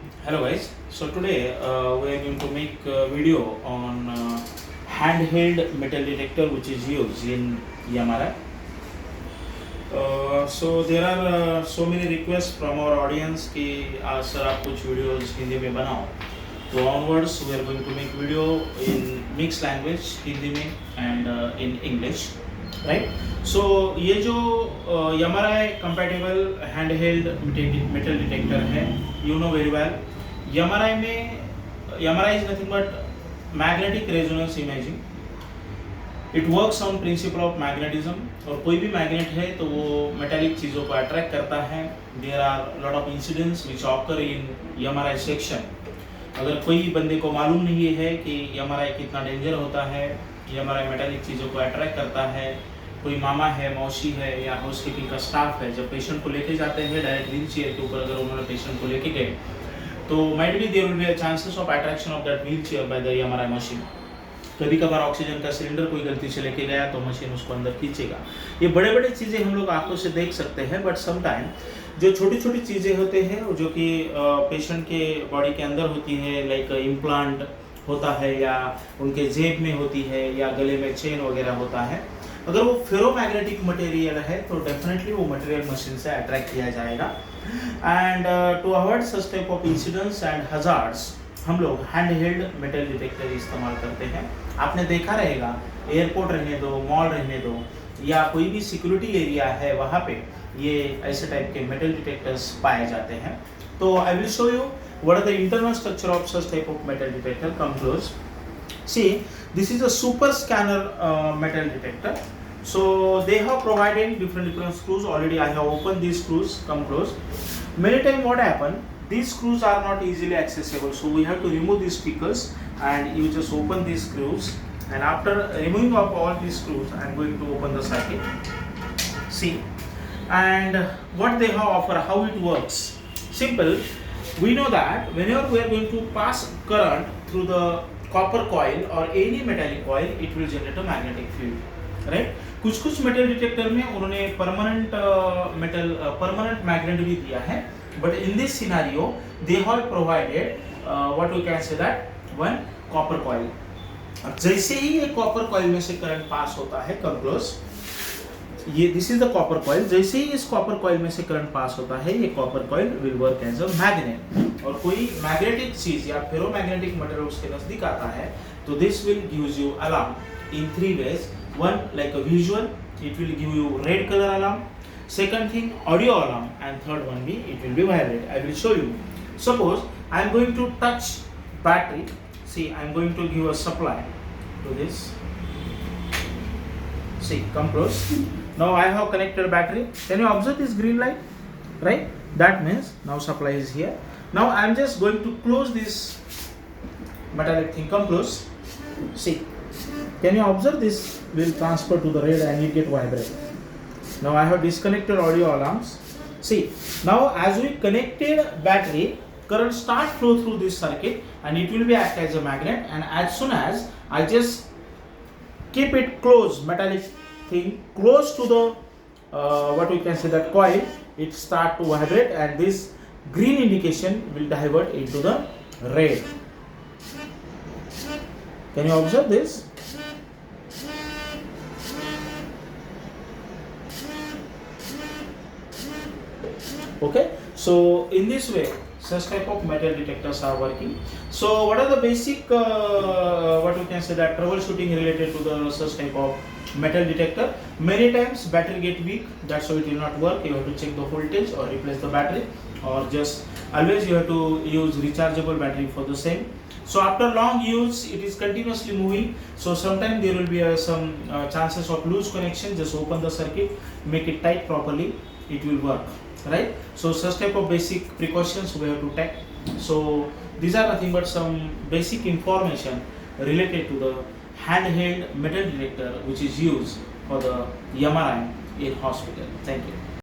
Hello guys. So today we are going to make a video on handheld metal detector which is used in MRI. So there are so many requests from our audience कि sir आप कुछ videos Hindi में बनाओ. So onwards we are going to make video in mixed language Hindi में and in English, right? So ये जो MRI compatible handheld metal detector है, you know very well. MRI में MRI is nothing but magnetic resonance imaging. It works on principle of magnetism. और कोई भी magnet है तो वो मेटालिक चीज़ों को अट्रैक्ट करता है. There are lot of incidents which occur in MRI section. अगर कोई बंदे को मालूम नहीं है कि MRI कितना डेंजर होता है, MRI मेटालिक चीज़ों को अट्रैक्ट करता है, कोई मामा है, मौसी है या हाउसकीपिंग का स्टाफ है, जब पेशेंट को लेके जाते हैं डायरेक्ट व्हील चेयर के ऊपर अगर उन्होंने पेशेंट को लेके गए तो might be there will be a chances of attraction of that wheel chair by the MRI machine. कभी कभार ऑक्सीजन का सिलेंडर कोई गलती से लेके गया तो मशीन उसको अंदर खींचेगा. ये बड़े बड़े चीज़ें हम लोग आंखों से देख सकते हैं, बट समटाइम जो छोटी छोटी चीज़ें होते हैं जो कि पेशेंट के बॉडी के अंदर होती है, लाइक इम्प्लांट होता है या उनके जेब में होती है या गले में चेन वगैरह होता है, अगर वो फेरोमैग्नेटिक मटेरियल है तो डेफिनेटली वो मटेरियल मशीन से अट्रैक्ट किया जाएगा. And to avoid such type of incidents and hazards हम लोग हैंड हेल्ड मेटल डिटेक्टर इस्तेमाल करते हैं. आपने देखा रहेगा, एयरपोर्ट रहने दो, मॉल रहने दो या कोई भी सिक्योरिटी एरिया है वहाँ पे ये ऐसे टाइप के मेटल डिटेक्टर्स पाए जाते हैं. तो I will show you what are the internal structure of such type of metal detector. Come close. See, this is a super scanner metal detector. So they have provided different screws. Already I have opened these screws. Come close. Many times what happen? These screws are not easily accessible. So we have to remove these speakers and you just open these screws. And after removing of all these screws, I am going to open the circuit. See, and what they have offer, how it works. Simple. We know that whenever we are going to pass current through the copper coil or any metallic coil, it will generate a magnetic field, right? कुछ metal detector में उन्होंने permanent magnet भी दिया है, but in this scenario they have provided what we can say that one copper coil. जैसे ही ये copper coil में से करंट पास होता है, कम क्लोज, ये this is the copper coil. जैसे ही इस कॉपर कॉइल में से करंट पास होता है, ये copper coil will work as a magnet. और कोई मैग्नेटिक चीज या फेरोमैग्नेटिक मटेरियल उसके नजदीक आता है तो this will gives you alarm in three ways. One like a visual, it will give you red colour alarm. Second thing audio alarm and third one भी it will be vibrate. I will show you. Suppose I am going to touch battery. See, I am going to give a supply to this. See, come close. Now I have connected battery. Can you observe this green light? Right? That means now supply is here. Now I am just going to close this metallic thing. Come close. See. Can you observe this will transfer to the red and it get vibrate. Now I have disconnected audio alarms. See. Now as we connected battery, current start flow through this circuit and it will be act as a magnet, and as soon as I just keep it closed, metallic thing close to the what we can say that coil, it start to vibrate and this green indication will divert into the red. Can you observe this? Okay, so in this way such type of metal detectors are working. So what are the basic what we can say that troubleshooting related to the such type of metal detector? Many times battery get weak, that's why it will not work. You have to check the voltage or replace the battery, or just always you have to use rechargeable battery for the same. So after long use it is continuously moving, so sometimes there will be some chances of loose connection. Just open the circuit, make it tight properly, it will work, right? So such type of basic precautions we have to take. So these are nothing but some basic information related to the handheld metal detector which is used for the MRI in hospital. Thank you.